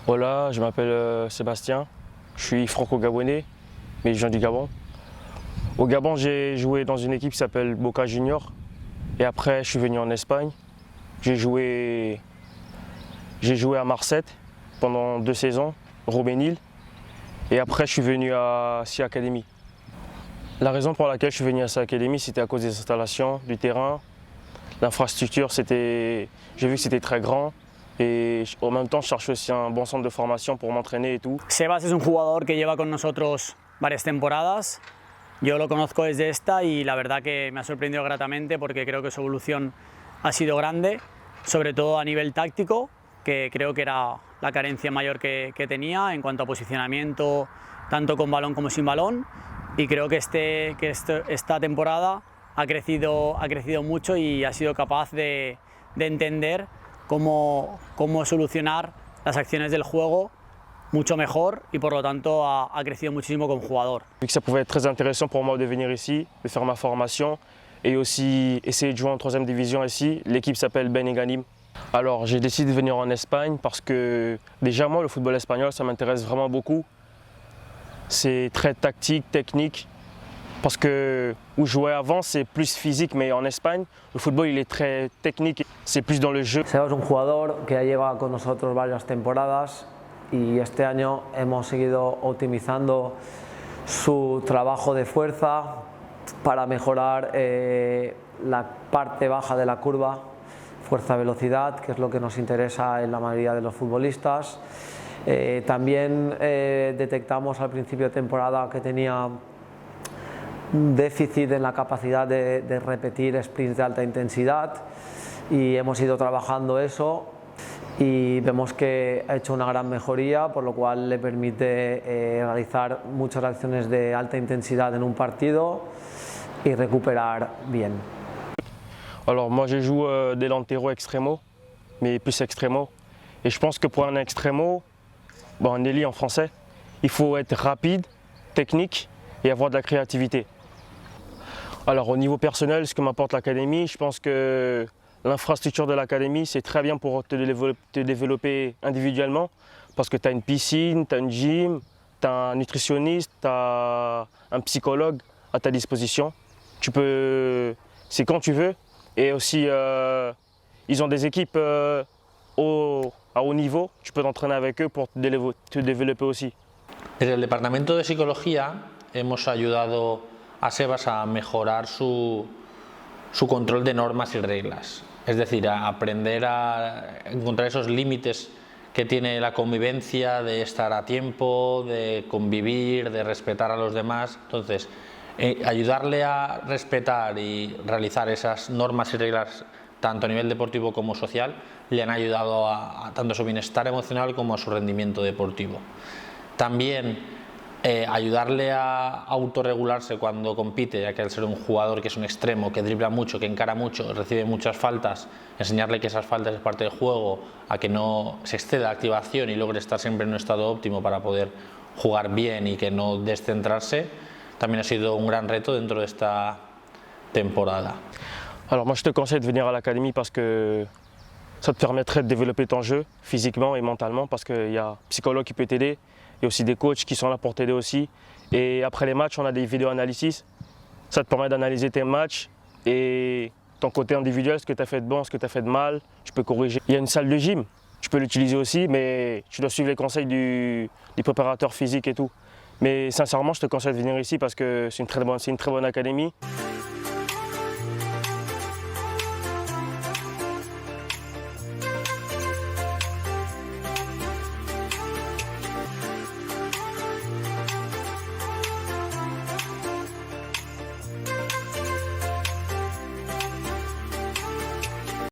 Hola, je m'appelle Sébastien, je suis franco-gabonais, mais je viens du Gabon. Au Gabon, j'ai joué dans une équipe qui s'appelle Boca Junior, et après je suis venu en Espagne. J'ai joué à Marseille pendant 2 saisons, Robenil, et après je suis venu à SIA Academy. La raison pour laquelle je suis venu à SIA Academy, c'était à cause des installations, du terrain, l'infrastructure, j'ai vu que c'était très grand. Et en même temps, je cherche aussi un bon centre de formation pour m'entraîner et tout. Sebas es un jugador que lleva con nosotros varias temporadas. Yo lo conozco desde esta y la verdad que me ha sorprendido gratamente porque creo que su evolución ha sido grande, sobre todo a nivel táctico, que creo que era la carencia mayor que tenía en cuanto a posicionamiento, tanto con balón como sin balón. Y creo que esta temporada ha crecido mucho y ha sido capaz de entender cómo solucionar las acciones del juego mucho mejor y por lo tanto ha crecido muchísimo como jugador. Vu que ça pouvait être très intéressant pour moi de venir ici, de faire ma formation et aussi essayer de jouer en 3e division ici, l'équipe s'appelle Benighanim. Alors j'ai décidé de venir en Espagne parce que déjà moi le football espagnol ça m'intéresse vraiment beaucoup. C'est très tactique, technique. Parce que où je jouais avant, c'est plus physique, mais en Espagne, le football il est très technique, c'est plus dans le jeu. Sebas es un jugador que ya lleva con nosotros varias temporadas y este año hemos seguido optimizando su trabajo de fuerza para mejorar la parte baja de la curva, fuerza-velocidad, que es lo que nos interesa en la mayoría de los futbolistas. También detectamos al principio de temporada que tenía un déficit en la capacidad de repetir sprints de alta intensidad y hemos ido trabajando eso y vemos que ha hecho una gran mejoría, por lo cual le permite realizar muchas acciones de alta intensidad en un partido y recuperar bien. Alors moi je joue delantero extremo, mais plus extremo. Et je pense que pour un extremo, un ailier en français, il faut être rapide, technique et avoir de la créativité. Alors au niveau personnel, ce que m'apporte l'académie, je pense que l'infrastructure de l'académie, c'est très bien pour te développer individuellement parce que tu as une piscine, tu as une gym, tu as un nutritionniste, tu as un psychologue à ta disposition. C'est quand tu veux. Et aussi, ils ont des équipes à haut niveau, tu peux t'entraîner avec eux pour te développer aussi. Desde el departamento de psicología hemos ayudado a Sebas a mejorar su control de normas y reglas, es decir, a aprender a encontrar esos límites que tiene la convivencia, de estar a tiempo, de convivir, de respetar a los demás. Entonces, ayudarle a respetar y realizar esas normas y reglas tanto a nivel deportivo como social le han ayudado a tanto a su bienestar emocional como a su rendimiento deportivo. También ayudarle a autorregularse cuando compite, ya que al ser un jugador que es un extremo, que dribla mucho, que encara mucho, recibe muchas faltas, enseñarle que esas faltas es parte del juego, a que no se exceda la activación y logre estar siempre en un estado óptimo para poder jugar bien y que no descentrarse, también ha sido un gran reto dentro de esta temporada. Alors moi je te conseille de venir à l'académie parce que ça te permettrait de développer ton jeu physiquement et mentalement parce qu'il y a un psychologue qui peut t'aider. Il y a aussi des coachs qui sont là pour t'aider aussi. Et après les matchs, on a des vidéos analysis. Ça te permet d'analyser tes matchs et ton côté individuel, ce que tu as fait de bon, ce que tu as fait de mal, tu peux corriger. Il y a une salle de gym, tu peux l'utiliser aussi, mais tu dois suivre les conseils du préparateur physique et tout. Mais sincèrement, je te conseille de venir ici parce que c'est une très bonne académie.